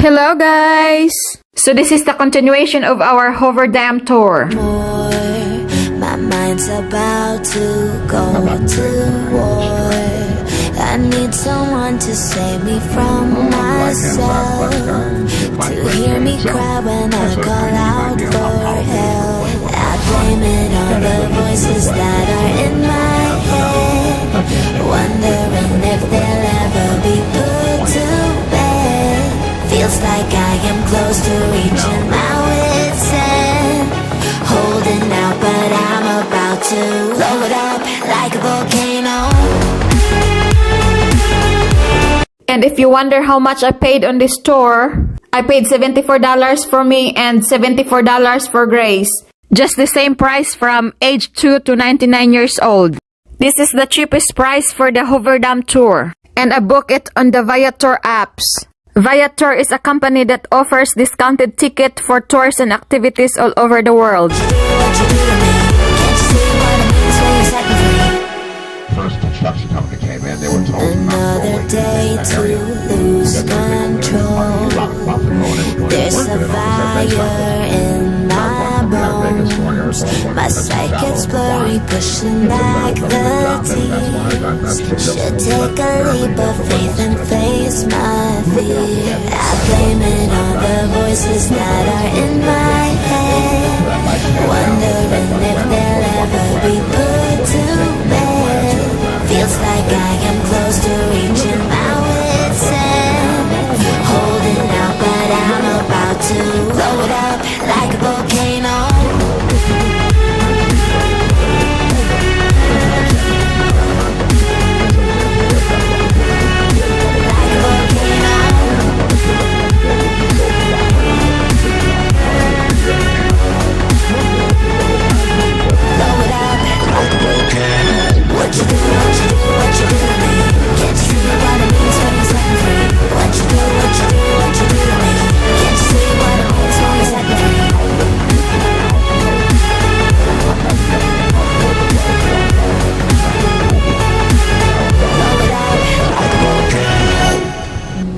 Hello guys! So this is the continuation of our Hoover Dam tour. My mind's about to go to war. I need someone to save me from myself, to hear me cry when I call out for help. I blame it on the voices that are in my head, wondering if they'll ever be put to bed. Feels like I am close to reaching my wit's end, holding out, but I'm about to blow it up like a volcano. And if you wonder how much I paid on this tour, I paid $74 for me and $74 for Grace. Just the same price from age 2 to 99 years old. This is the cheapest price for the Hoover Dam tour. And I booked it on the Viator apps. Viator is a company that offers discounted ticket for tours and activities all over the world. First construction company came in, they were told another day to lose control. There's a fire in my bones. My sight gets blurry, pushing back the tears. Should take a leap of faith and face my fear. I blame it on the voices that are in my head, wondering if they'll ever be put to bed. Feels like I am close to reaching my wit's end, holding out, but I'm about to blow it up like a volcano.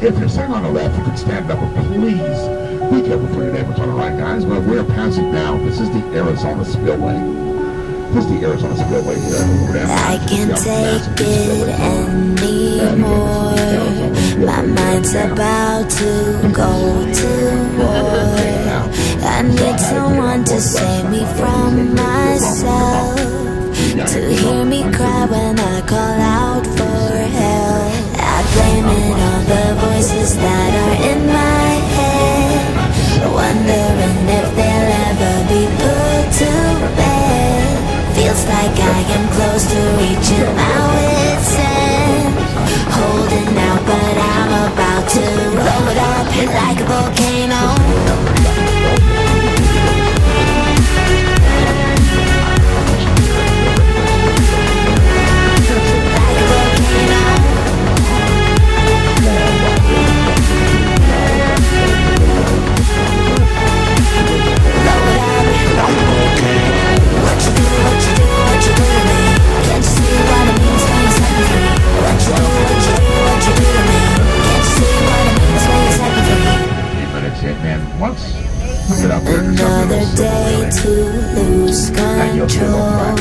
If you're sitting on the left, you can stand up, but please be careful for your neighbors on the right, guys. But we're passing now. This is the Arizona Spillway. This is the Arizona Spillway here. I can't take it anymore. My mind's about to go to war. I need someone to save me from myself, to hear me cry when I call out for help. I blame it on the voices that are in my head, wondering if they'll ever be put to bed. Feels like I am close to reaching my wit's end, holding out, but I'm about to blow it up like a volcano. Another day to lose control.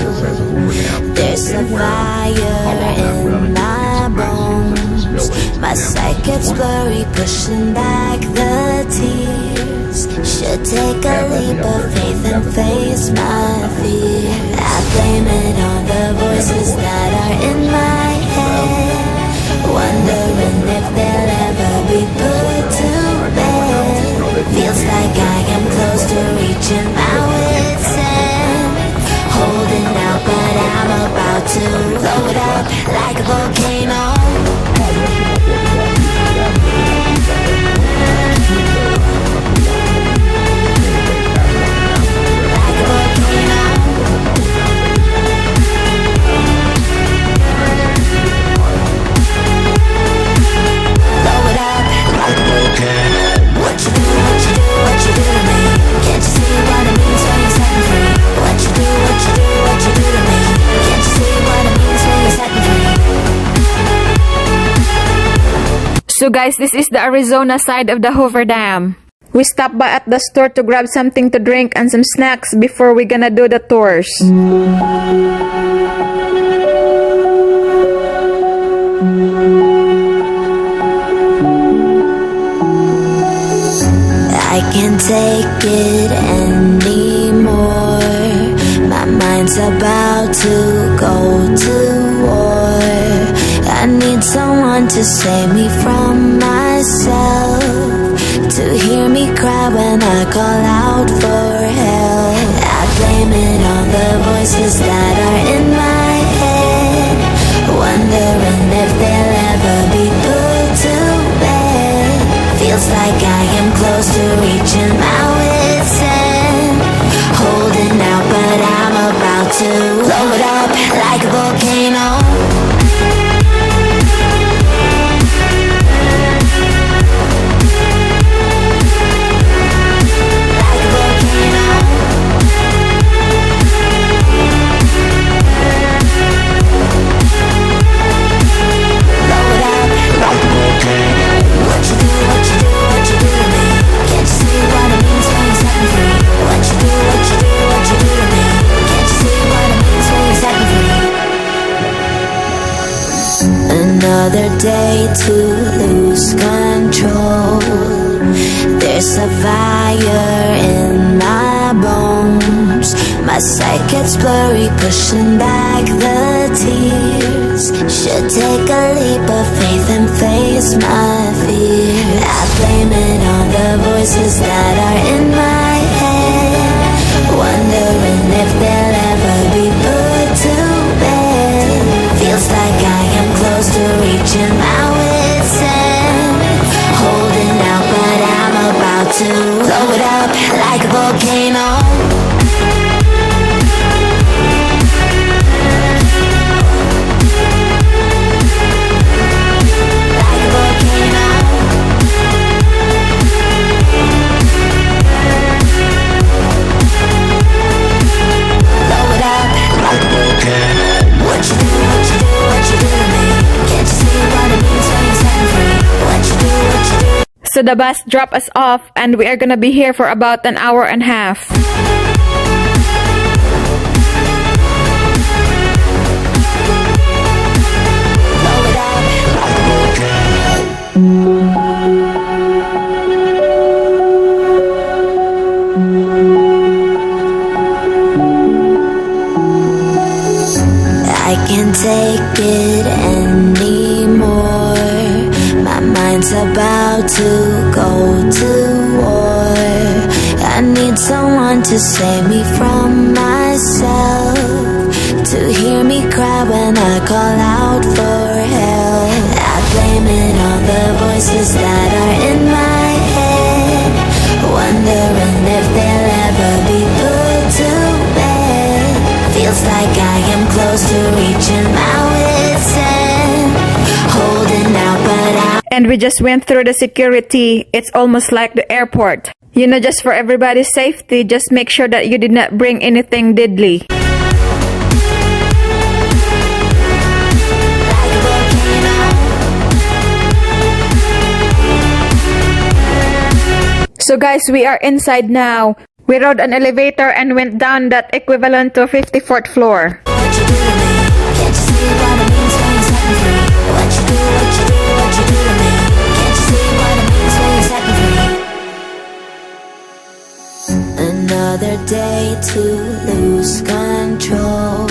There's a fire in my bones. My sight gets blurry, pushing back the tears. Should take a leap of faith and face my fear. I blame it on the voices that are in my head, wondering if they'll ever be put to bed. Feels like I am close to reaching my wit's end, holding out, but I'm about to blow it up like a volcano. Blow it up like a So guys, this is the Arizona side of the Hoover Dam. We stopped by at the store to grab something to drink and some snacks before we're gonna do the tours. I can't take it anymore. My mind's about to go to war. I need someone to save me from myself, to hear me cry when I call out for help. I blame it on the voices that are in my head, wondering if they'll ever be put to bed. Feels like I am close to reaching my wit's end, holding out but I'm about to blow it up like a volcano. Another day to lose control. There's a fire in my bones. My sight gets blurry, pushing back the tears. Should take a leap of faith and face my fear. I blame it on the voices that are in my head, wondering if they'll ever be put to bed. Feels like I am close to reaching my wit's end, holding out but I'm about to blow it up like a volcano. So the bus dropped us off and we are gonna be here for about an hour and a half. I can't take it anymore. My mind's about to go to war. I need someone to save me from myself, to hear me cry when I call out for help. I blame it on the voices that are in my head, wondering if they'll ever be put to bed. Feels like I am close to reaching my wit's end, holding out but I'm... And we just went through the security. It's almost like the airport. You know, just for everybody's safety, just make sure that you did not bring anything deadly. So guys, we are inside now. We rode an elevator and went down that equivalent to 54th floor. Another day to lose control.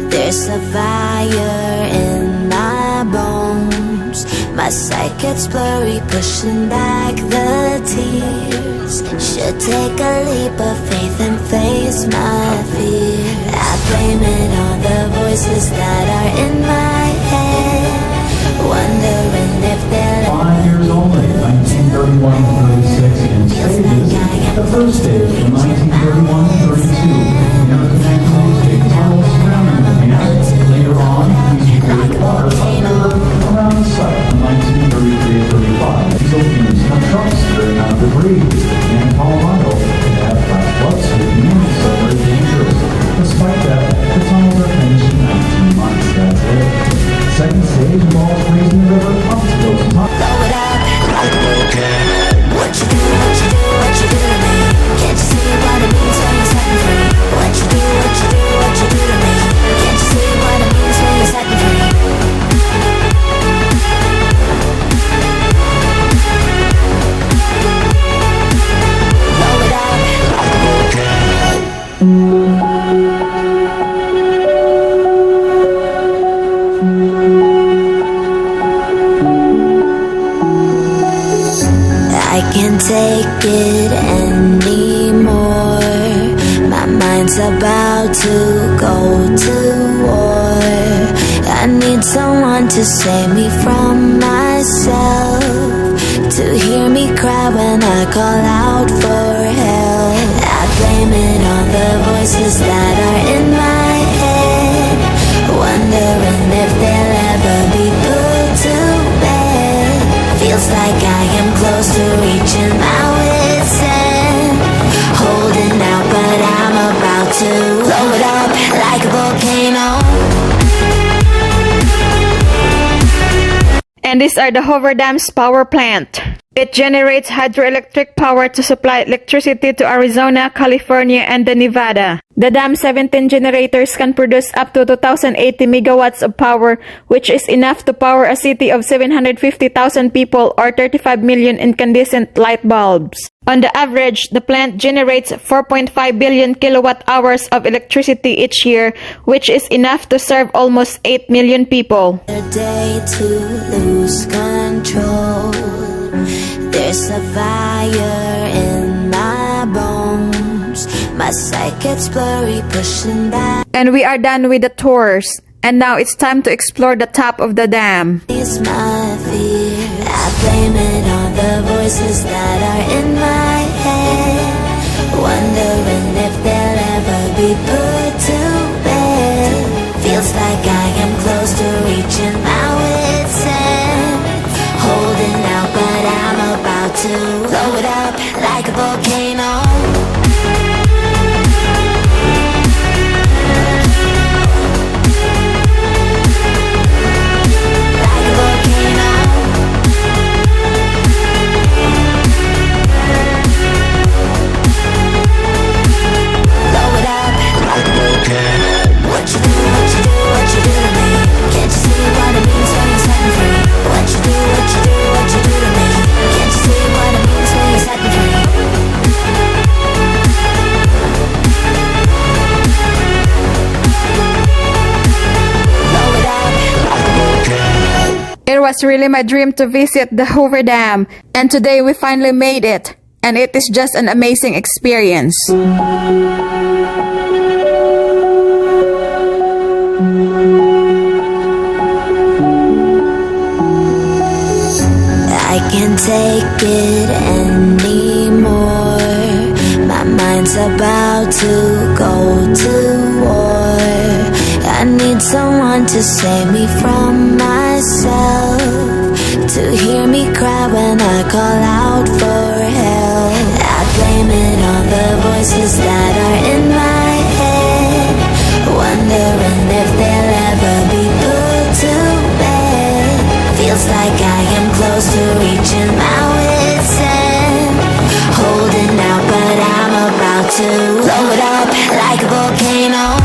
There's a fire in my bones. My sight gets blurry, pushing back the tears. Should take a leap of faith and face my fear. I blame it on the voices that are in my head, wondering if they'll... 5 years only, 1931-36 in stages. The first stage from 1931-32, the interconnecting state tunnels surrounding the dam. Later on, these created water up river around the site from 1933-35. Diesel fumes have trucks carrying out debris. And Colorado can have flash floods with nearly so very dangerous. Despite that, the tunnels are finished in 19 months. That's it. Second stage involves raising the river up to those top. I can't take it anymore. My mind's about to go to war. I need someone to save me from myself, to hear me cry when I call out for help. I blame it on the voices that are in my head, wondering if they'll ever be put to bed. Feels like I am close to reaching my wit's end, holding out but I'm about to blow it up like a volcano. And these are the Hoover Dam's power plant. It generates hydroelectric power to supply electricity to Arizona, California, and Nevada. The dam's 17 generators can produce up to 2,080 megawatts of power, which is enough to power a city of 750,000 people or 35 million incandescent light bulbs. On the average, the plant generates 4.5 billion kilowatt hours of electricity each year, which is enough to serve almost 8 million people. A day to lose control. There's a fire in my bones. My sight gets blurry, pushing back. And we are done with the tours. And now it's time to explore the top of the dam. It's my fear. I blame it on the voices that are in my head, wondering if they'll ever be put to bed. Feels like I am close to reaching my wit's end, holding out but I'm about to blow it up like a volcano. It was really my dream to visit the Hoover Dam, and today we finally made it, and it is just an amazing experience. I can't take it anymore. My mind's about to go to war. I need someone to save me from myself, to hear me cry when I call out for help. I blame it on the voices that are in my head, wondering if they'll ever be put to bed. Feels like I am close to reaching my wit's end, holding out but I'm about to blow it up like a volcano.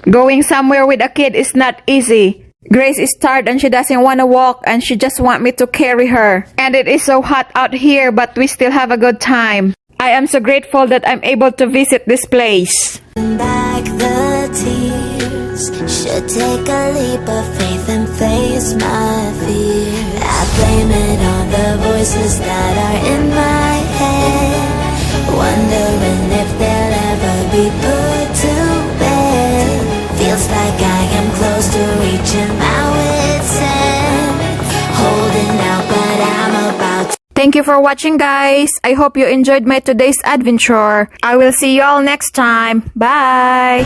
Going somewhere with a kid is not easy. Grace is tired and she doesn't want to walk and she just wants me to carry her. And it is so hot out here, but we still have a good time. I am so grateful that I'm able to visit this place. Back the tears, should take a leap of faith and face my fear. I blame it on the voices that are in my head, wondering if they'll ever be put to bed. Feels like I am close to reaching my wit's end, holding out but I'm about to. Thank you for watching, guys. I hope you enjoyed my today's adventure. I will see you all next time. Bye!